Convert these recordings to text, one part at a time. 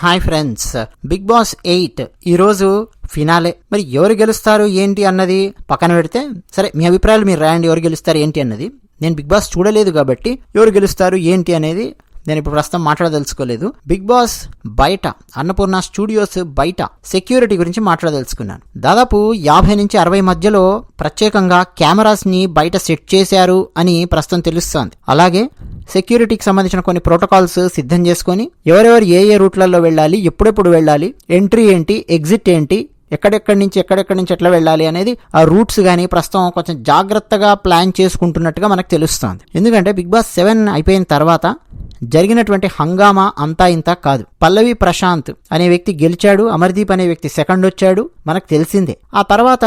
Hi friends, big boss 8 ఈరోజు finale. మరి ఎవరు గెలుస్తారు ఏంటి అన్నది పక్కన పెడితే, సరే మీ అభిప్రాయాలు మీరు రాయండి. ఎవరు గెలుస్తారు ఏంటి అన్నది. నేను బిగ్ బాస్ చూడలేదు కాబట్టి ఎవరు గెలుస్తారు ఏంటి అనేది నేను ఇప్పుడు ప్రస్తుతం మాట్లాడదలుచుకోలేదు. బిగ్ బాస్ బయట, అన్నపూర్ణ స్టూడియోస్ బయట సెక్యూరిటీ గురించి మాట్లాడదలుచుకున్నాను. దాదాపు 50 నుంచి 60 మధ్యలో ప్రత్యేకంగా కెమెరాస్ ని బయట సెట్ చేశారు అని ప్రస్తుతం తెలుస్తోంది. అలాగే సెక్యూరిటీకి సంబంధించిన కొన్ని ప్రోటోకాల్స్ సిద్ధం చేసుకొని ఎవరెవరు ఏ రూట్లలో వెళ్ళాలి, ఎప్పుడెప్పుడు వెళ్ళాలి, ఎంట్రీ ఏంటి, ఎగ్జిట్ ఏంటి, ఎక్కడెక్కడి నుంచి ఎట్లా వెళ్ళాలి అనేది ఆ రూట్స్ కానీ ప్రస్తుతం కొంచెం జాగ్రత్తగా ప్లాన్ చేసుకుంటున్నట్టుగా మనకు తెలుస్తోంది. ఎందుకంటే బిగ్ బాస్ 7 అయిపోయిన తర్వాత జరిగినటువంటి హంగామా అంతా ఇంత కాదు. పల్లవి ప్రశాంత్ అనే వ్యక్తి గెలిచాడు, అమర్దీప్ అనే వ్యక్తి సెకండ్ వచ్చాడు, మనకు తెలిసిందే. ఆ తర్వాత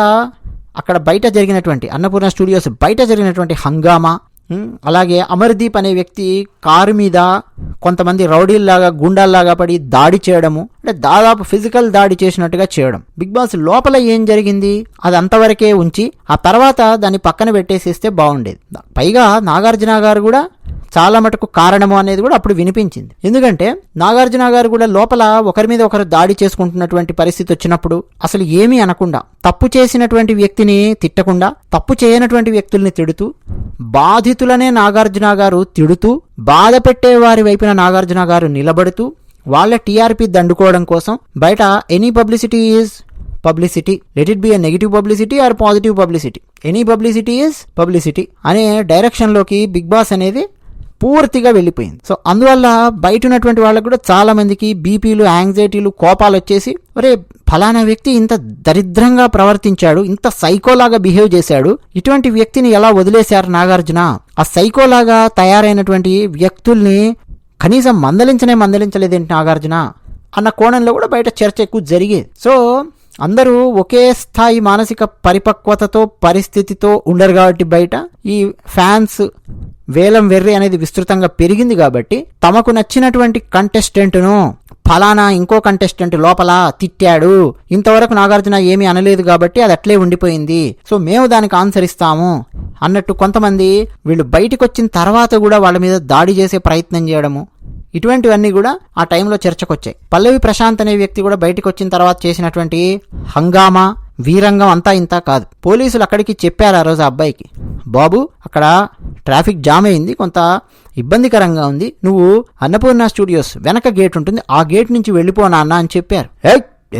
అక్కడ బయట జరిగినటువంటి అన్నపూర్ణ స్టూడియోస్ బయట జరిగినటువంటి హంగామా, అలాగే అమర్దీప్ అనే వ్యక్తి కారు మీద కొంతమంది రౌడీల్లాగా గుండాల్లాగా పడి దాడి చేయడము, అంటే దాదాపు ఫిజికల్ దాడి చేసినట్టుగా చేయడం. బిగ్ బాస్ లోపల ఏం జరిగింది అది అంతవరకే ఉంచి ఆ తర్వాత దాన్ని పక్కన పెట్టేసేస్తే బాగుండేది. పైగా నాగార్జున గారు కూడా చాలా మటుకు కారణము అనేది కూడా అప్పుడు వినిపించింది. ఎందుకంటే నాగార్జున గారు కూడా లోపల ఒకరి మీద ఒకరు దాడి చేసుకుంటున్నటువంటి పరిస్థితి వచ్చినప్పుడు అసలు ఏమీ అనకుండా, తప్పు చేసినటువంటి వ్యక్తిని తిట్టకుండా, తప్పు చేయనటువంటి వ్యక్తుల్ని తిడుతూ, బాధితులనే నాగార్జున గారు తిడుతూ, బాధ పెట్టే వారి వైపున నాగార్జున గారు నిలబడుతూ, వాళ్ళ టీఆర్పీ దండుకోవడం కోసం బయట any publicity is publicity, let it be a negative publicity are positive publicity, any publicity is publicity అనే డైరెక్షన్లోకి బిగ్ బాస్ అనేది పూర్తిగా వెళ్ళిపోయింది. సో అందువల్ల బయట ఉన్నటువంటి వాళ్ళకు కూడా చాలా మందికి బీపీలు, యాంగ్జైటీలు, కోపాలు వచ్చేసి, ఒరే ఫలానా వ్యక్తి ఇంత దరిద్రంగా ప్రవర్తించాడు, ఇంత సైకోలాగా బిహేవ్ చేశాడు, ఇటువంటి వ్యక్తిని ఎలా వదిలేశారు నాగార్జున, ఆ సైకోలాగా తయారైనటువంటి వ్యక్తుల్ని కనీసం మందలించలేదేంటి నాగార్జున అన్న కోణంలో కూడా బయట చర్చ ఎక్కువ జరిగేది. సో అందరూ ఒకే స్థాయి మానసిక పరిపక్వతతో, పరిస్థితితో ఉండరు కాబట్టి బయట ఈ ఫ్యాన్స్ వేలం వెర్రి అనేది విస్తృతంగా పెరిగింది. కాబట్టి తమకు నచ్చినటువంటి కంటెస్టెంట్ను ఫలానా ఇంకో కంటెస్టెంట్ లోపల తిట్టాడు, ఇంతవరకు నాగార్జున ఏమీ అనలేదు కాబట్టి అది అట్లే ఉండిపోయింది, సో మేము దానికి ఆన్సర్ ఇస్తాము అన్నట్టు కొంతమంది వీళ్ళు బయటకు వచ్చిన తర్వాత కూడా వాళ్ళ మీద దాడి చేసే ప్రయత్నం చేయడము, ఇటువంటివన్నీ కూడా ఆ టైంలో చర్చకొచ్చాయి. పల్లవి ప్రశాంత్ అనే వ్యక్తి కూడా బయటకు వచ్చిన తర్వాత చేసినటువంటి హంగామా, వీరంగం అంతా ఇంత కాదు. పోలీసులు అక్కడికి చెప్పారు ఆ రోజు ఆ అబ్బాయికి, బాబు అక్కడ ట్రాఫిక్ జామ్ అయింది, కొంత ఇబ్బందికరంగా ఉంది, నువ్వు అన్నపూర్ణ స్టూడియోస్ వెనక గేట్ ఉంటుంది, ఆ గేట్ నుంచి వెళ్ళిపోనా అన్న అని చెప్పారు.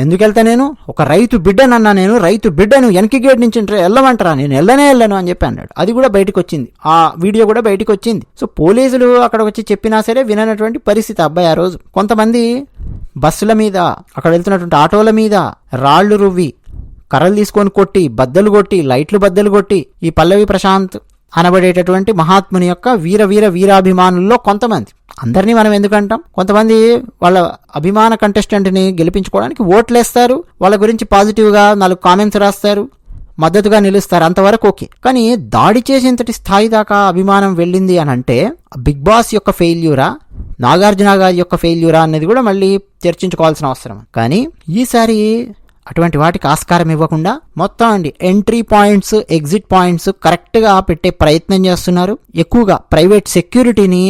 ఎందుకు వెళ్తా, నేను ఒక రైతు బిడ్డనన్నా, నేను రైతు బిడ్డను, వెనక గేట్ నుంచి వెళ్ళమంటారా, నేను వెళ్ళను అని చెప్పి అన్నాడు. అది కూడా బయటకు వచ్చింది, ఆ వీడియో కూడా బయటకు వచ్చింది. సో పోలీసులు అక్కడ వచ్చి చెప్పినా సరే విననటువంటి పరిస్థితి అబ్బాయి ఆ రోజు. కొంతమంది బస్సుల మీద, అక్కడ వెళ్తున్నటువంటి ఆటోల మీద రాళ్లు రువ్వి, కర్రలు తీసుకొని కొట్టి, బద్దలు కొట్టి, లైట్లు బద్దలు కొట్టి, ఈ పల్లవి ప్రశాంత్ అనబడేటటువంటి మహాత్ముని యొక్క వీరాభిమానుల్లో కొంతమంది, అందరినీ మనం ఎందుకంటాం, కొంతమంది వాళ్ళ అభిమాన కంటెస్టెంట్ని గెలిపించుకోవడానికి ఓట్లేస్తారు, వాళ్ళ గురించి పాజిటివ్గా 4 కామెంట్స్ రాస్తారు, మద్దతుగా నిలుస్తారు, అంతవరకు ఓకే. కానీ దాడి చేసేంతటి స్థాయి దాకా అభిమానం వెళ్ళింది అని అంటే బిగ్ బాస్ యొక్క ఫెయిల్యూరా, నాగార్జున గారి యొక్క ఫెయిల్యూరా అనేది కూడా మళ్ళీ చర్చించుకోవాల్సిన అవసరం. కానీ ఈసారి అటువంటి వాటికి ఆస్కారం ఇవ్వకుండా మొత్తం ఎంట్రీ పాయింట్స్, ఎగ్జిట్ పాయింట్స్ కరెక్ట్గా పెట్టే ప్రయత్నం చేస్తున్నారు. ఎక్కువగా ప్రైవేట్ సెక్యూరిటీని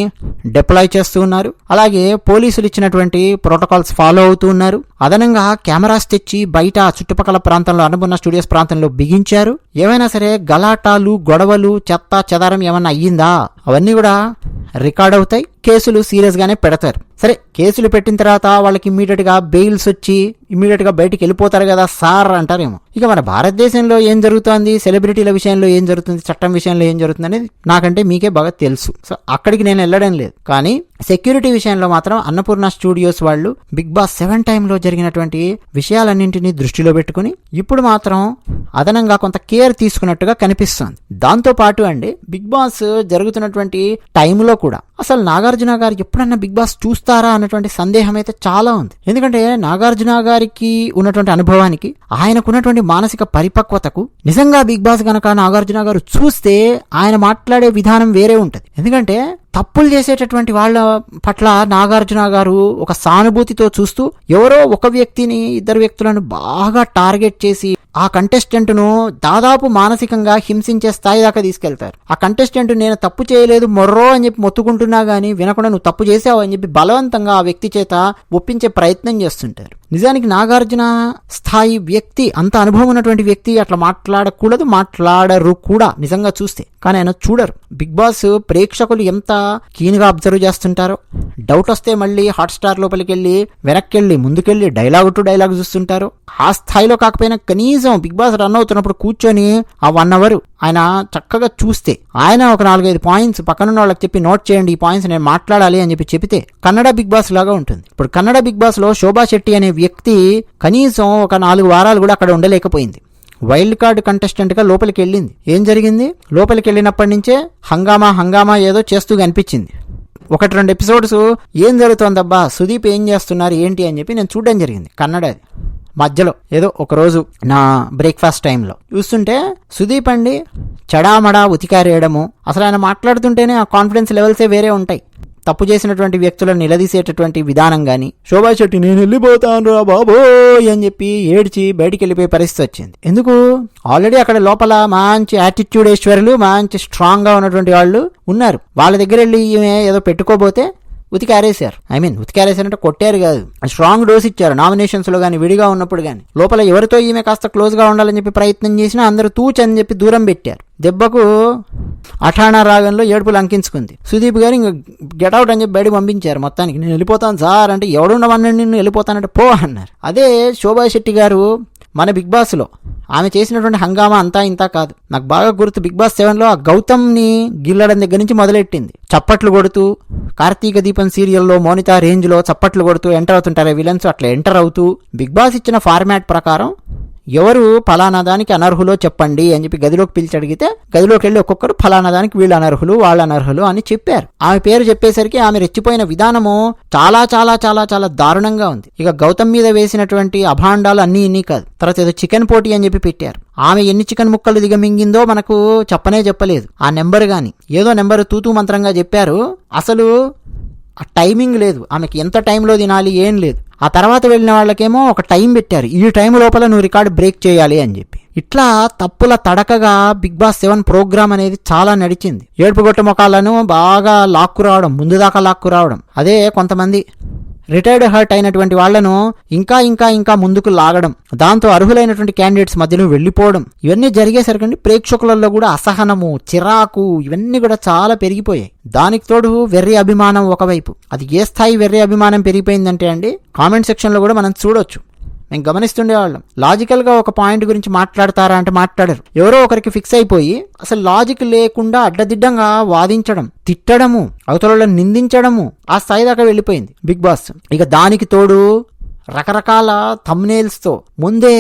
డిప్లాయ్ చేస్తూ ఉన్నారు. అలాగే పోలీసులు ఇచ్చినటువంటి ప్రోటోకాల్స్ ఫాలో అవుతూ ఉన్నారు. అదనంగా కెమెరాస్ తెచ్చి బయట చుట్టుపక్కల ప్రాంతంలో, అన్నపూర్ణ స్టూడియోస్ ప్రాంతంలో బిగించారు. ఏమైనా సరే గలాటాలు, గొడవలు, చెత్త చెదారం ఏమన్నా అయ్యిందా అవన్నీ కూడా రికార్డ్ అవుతాయి, కేసులు సీరియస్ గానే పెడతారు. సరే కేసులు పెట్టిన తర్వాత వాళ్ళకి ఇమ్మీడియట్ గా బెయిల్స్ వచ్చి ఇమ్మీడియట్ గా బయటికి వెళ్ళిపోతారు కదా సార్ అంటారేమో. ఇక మన భారతదేశంలో ఏం జరుగుతుంది, సెలబ్రిటీల విషయంలో ఏం జరుగుతుంది, చట్టం విషయంలో ఏం జరుగుతుంది అనేది నాకంటే మీకే బాగా తెలుసు. సో అక్కడికి నేను వెళ్ళడం లేదు. కానీ సెక్యూరిటీ విషయంలో మాత్రం అన్నపూర్ణ స్టూడియోస్ వాళ్ళు బిగ్ బాస్ 7 టైంలో జరిగినటువంటి విషయాలన్నింటినీ దృష్టిలో పెట్టుకుని ఇప్పుడు మాత్రం అదనంగా కొంత కేర్ తీసుకున్నట్టుగా కనిపిస్తుంది. దాంతో పాటు బిగ్ బాస్ జరుగుతున్నటువంటి టైంలో కూడా అసలు నాగార్జున గారు ఎప్పుడన్నా బిగ్ బాస్ చూస్తారా అన్నటువంటి సందేహం అయితే చాలా ఉంది. ఎందుకంటే నాగార్జున గారికి ఉన్నటువంటి అనుభవానికి, ఆయనకున్నటువంటి మానసిక పరిపక్వతకు నిజంగా బిగ్ బాస్ గనక నాగార్జున గారు చూస్తే ఆయన మాట్లాడే విధానం వేరే ఉంటుంది. ఎందుకంటే తప్పులు చేసేటటువంటి వాళ్ళ పట్ల నాగార్జున గారు ఒక సానుభూతితో చూస్తూ ఎవరో ఒక వ్యక్తిని, ఇద్దరు వ్యక్తులను బాగా టార్గెట్ చేసి ఆ కంటెస్టెంట్ ను దాదాపు మానసికంగా హింసించే స్థాయి దాకా తీసుకెళ్తారు. ఆ కంటెస్టెంట్ నేను తప్పు చేయలేదు మొర్రో అని చెప్పి మొత్తుకుంటున్నా గానీ వినకుండా నువ్వు తప్పు చేసావు అని చెప్పి బలవంతంగా ఆ వ్యక్తి చేత ఒప్పించే ప్రయత్నం చేస్తుంటారు. నిజానికి నాగార్జున స్థాయి వ్యక్తి, అంత అనుభవం ఉన్నటువంటి వ్యక్తి అట్లా మాట్లాడకూడదు, మాట్లాడరు కూడా నిజంగా చూస్తే. కానీ ఆయన చూడరు. బిగ్ బాస్ ప్రేక్షకులు ఎంత కీన్గా అబ్జర్వ్ చేస్తుంటారో, డౌట్ వస్తే మళ్ళీ హాట్స్టార్ లోపలికి వెళ్ళి వెనక్కి వెళ్ళి ముందుకెళ్ళి డైలాగ్ టు డైలాగ్ చూస్తుంటారు. ఆ స్థాయిలో కాకపోయినా కనీసం బిగ్ బాస్ రన్ అవుతున్నప్పుడు కూర్చొని ఆ 1 hour ఆయన చక్కగా చూస్తే, ఆయన ఒక 4-5 పాయింట్స్ పక్కనున్న వాళ్ళకి చెప్పి నోట్ చేయండి, ఈ పాయింట్స్ నేను మాట్లాడాలి అని చెప్పి చెబితే కన్నడ బిగ్ బాస్ లాగా ఉంటుంది. ఇప్పుడు కన్నడ బిగ్ బాస్ లో శోభా శెట్టి అనే వ్యక్తి కనీసం ఒక 4 వారాలు కూడా అక్కడ ఉండలేకపోయింది. వైల్డ్ కార్డ్ కంటెస్టెంట్ గా లోపలికి వెళ్ళింది. ఏం జరిగింది? లోపలికి వెళ్ళినప్పటి నుంచే హంగామా ఏదో చేస్తూ కనిపించింది. 1-2 ఎపిసోడ్స్ ఏం జరుగుతోందబ్బా, సుదీప్ ఏం చేస్తున్నారు ఏంటి అని చెప్పి నేను చూడడం జరిగింది. కన్నడది మధ్యలో ఏదో ఒకరోజు నా బ్రేక్ఫాస్ట్ టైంలో చూస్తుంటే సుదీప్ అండి చడామడా ఉతికారేయడము, అసలు ఆయన మాట్లాడుతుంటేనే ఆ కాన్ఫిడెన్స్ లెవెల్సే వేరే ఉంటాయి. తప్పు చేసినటువంటి వ్యక్తులను నిలదీసేటటువంటి విధానం కానీ, శోభా శెట్టి నేను వెళ్ళిపోతాను రా బాబోయ్ అని చెప్పి ఏడ్చి బయటికి వెళ్ళిపోయే పరిస్థితి వచ్చింది. ఎందుకు? ఆల్రెడీ అక్కడ లోపల మంచి యాటిట్యూడేశ్వరులు, మంచి స్ట్రాంగ్ గా ఉన్నటువంటి వాళ్ళు ఉన్నారు. వాళ్ళ దగ్గర వెళ్ళి ఈమె ఏదో పెట్టుకోబోతే ఉతికారేశారు. ఉతికారేశారంటే కొట్టారు కాదు, స్ట్రాంగ్ డోస్ ఇచ్చారు. నామినేషన్స్ లో కానీ విడిగా ఉన్నప్పుడు కానీ లోపల ఎవరితో ఈమె కాస్త క్లోజ్ గా ఉండాలని చెప్పి ప్రయత్నం చేసినా అందరూ తూచని చెప్పి దూరం పెట్టారు. దెబ్బకు అఠాణా రాగంలో ఏడుపులు అంకించుకుంది. సుదీప్ గారు ఇంక గెట్అవుట్ అని చెప్పి బయటకు పంపించారు. మొత్తానికి నేను వెళ్ళిపోతాను సార్ అంటే, ఎవడుండమన్నాడు నిన్ను వెళ్ళిపోతానంటే పో అన్నారు. అదే శోభా శెట్టి గారు మన బిగ్ బాస్ లో ఆమె చేసినటువంటి హంగామా అంతా ఇంతా కాదు. నాకు బాగా గుర్తు, బిగ్ బాస్ 7లో ఆ గౌతమ్ ని గిల్లడం దగ్గర నుంచి మొదలెట్టింది. చప్పట్లు కొడుతూ కార్తీక దీపం సీరియల్లో మోనితా రేంజ్ లో చప్పట్లు కొడుతూ ఎంటర్ అవుతుంటారు విలన్స్, అట్లా ఎంటర్ అవుతూ బిగ్ బాస్ ఇచ్చిన ఫార్మాట్ ప్రకారం ఎవరు ఫలానా దానికి అనర్హులో చెప్పండి అని చెప్పి గదిలోకి పిలిచి అడిగితే గదిలోకి వెళ్ళి ఒక్కొక్కరు ఫలానా దానికి వీళ్ళు అనర్హులు వాళ్ళు అనర్హులు అని చెప్పారు. ఆమె పేరు చెప్పేసరికి ఆమె రెచ్చిపోయిన విధానము చాలా చాలా చాలా చాలా దారుణంగా ఉంది. ఇక గౌతమ్ మీద వేసినటువంటి అభాండాలు అన్నీ ఇన్ని కాదు. తర్వాత ఏదో చికెన్ పోటీ అని చెప్పి పెట్టారు. ఆమె ఎన్ని చికెన్ ముక్కలు దిగమింగిందో మనకు చెప్పలేదు. ఆ నెంబర్ గాని ఏదో నెంబర్ తూతూ మంత్రంగా చెప్పారు. అసలు ఆ టైమింగ్ లేదు, ఆమెకి ఎంత టైంలో తినాలి ఏం లేదు. ఆ తర్వాత వెళ్ళిన వాళ్ళకేమో ఒక టైం పెట్టారు, ఈ టైం లోపల నువ్వు రికార్డు బ్రేక్ చేయాలి అని చెప్పి. ఇట్లా తప్పుల తడకగా బిగ్ బాస్ 7 ప్రోగ్రామ్ అనేది చాలా నడిచింది. ఏడుపుగొట్ట ముఖాలను బాగా లాక్కు రావడం, ముందు దాకా లాక్కు రావడం. అదే కొంతమంది రిటైర్డ్ హర్ట్ అయినటువంటి వాళ్లను ఇంకా ఇంకా ఇంకా ముందుకు లాగడం, దాంతో అర్హులైనటువంటి క్యాండిడేట్స్ మధ్యలో వెళ్లిపోవడం, ఇవన్నీ జరిగేసరికండి ప్రేక్షకులలో కూడా అసహనము, చిరాకు ఇవన్నీ కూడా చాలా పెరిగిపోయాయి. దానికి తోడు వెర్రి అభిమానం ఒకవైపు. అది ఏ స్థాయి వెర్రి అభిమానం పెరిగిపోయిందంటే అండి, కామెంట్ సెక్షన్ లో కూడా మనం చూడొచ్చు. మేము గమనిస్తుండేవాళ్ళం. లాజికల్ గా ఒక పాయింట్ గురించి మాట్లాడతారా అంటే మాట్లాడరు. ఎవరో ఒకరికి ఫిక్స్ అయిపోయి అసలు లాజిక్ లేకుండా అడ్డదిడ్డంగా వాదించడం, తిట్టడము, అవతలను నిందించడము, ఆ స్థాయి దాకా వెళ్ళిపోయింది బిగ్ బాస్. ఇక దానికి తోడు రకరకాల థంబ్నెయిల్స్ తో ముందే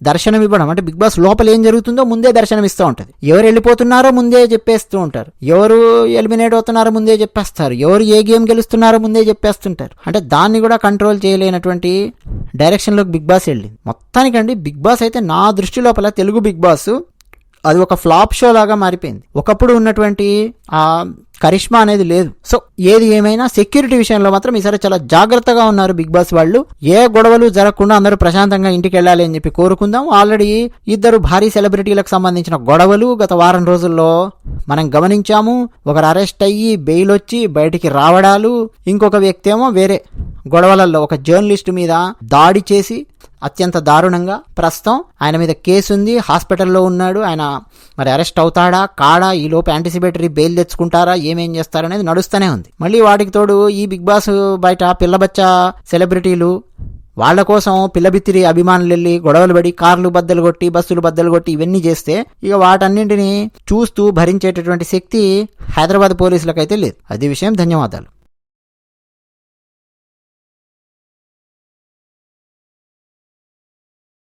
దర్శనం ఇవ్వడం. అంటే బిగ్ బాస్ లోపల ఏం జరుగుతుందో ముందే దర్శనం ఇస్తూ ఉంటుంది. ఎవరు వెళ్ళిపోతున్నారో ముందే చెప్పేస్తూ ఉంటారు, ఎవరు ఎలిమినేట్ అవుతున్నారో ముందే చెప్పేస్తారు, ఎవరు ఏ గేమ్ గెలుస్తున్నారో ముందే చెప్పేస్తుంటారు. అంటే దాన్ని కూడా కంట్రోల్ చేయలేనటువంటి డైరెక్షన్లోకి బిగ్ బాస్ వెళ్ళింది. మొత్తానికండి బిగ్ బాస్ అయితే నా దృష్టి లోపల తెలుగు బిగ్ బాస్ అది ఒక ఫ్లాప్ షో లాగా మారిపోయింది. ఒకప్పుడు ఉన్నటువంటి ఆ కరిష్మా అనేది లేదు. సో ఏది ఏమైనా సెక్యూరిటీ విషయంలో మాత్రం ఈసారి చాలా జాగ్రత్తగా ఉన్నారు బిగ్ బాస్ వాళ్ళు. ఏ గొడవలు జరగకుండా అందరూ ప్రశాంతంగా ఇంటికి వెళ్ళాలి అని చెప్పి కోరుకుందాం. ఆల్రెడీ 2 భారీ సెలబ్రిటీలకు సంబంధించిన గొడవలు గత వారం రోజుల్లో మనం గమనించాము. ఒకరు అరెస్ట్ అయ్యి బెయిల్ వచ్చి బయటికి రావడాలు, ఇంకొక వ్యక్తి ఏమో వేరే గొడవలలో ఒక జర్నలిస్ట్ మీద దాడి చేసి అత్యంత దారుణంగా, ప్రస్తుతం ఆయన మీద కేసు ఉంది, హాస్పిటల్లో ఉన్నాడు. ఆయన మరి అరెస్ట్ అవుతాడా కాడా, ఈ లోపు యాంటిసిపేటరీ బెయిల్ తెచ్చుకుంటారా, ఏమేం చేస్తారనేది నడుస్తూనే ఉంది. మళ్ళీ వాటికి తోడు ఈ బిగ్ బాస్ బయట పిల్లబచ్చా సెలబ్రిటీలు వాళ్ల కోసం పిల్లబిత్తిరి అభిమానులు వెళ్ళి గొడవలు పడి కార్లు బద్దలు కొట్టి బస్సులు బద్దలు కొట్టి ఇవన్నీ చేస్తే ఇక వాటన్నింటినీ చూస్తూ భరించేటటువంటి శక్తి హైదరాబాద్ పోలీసులకైతే లేదు. అది విషయం. ధన్యవాదాలు.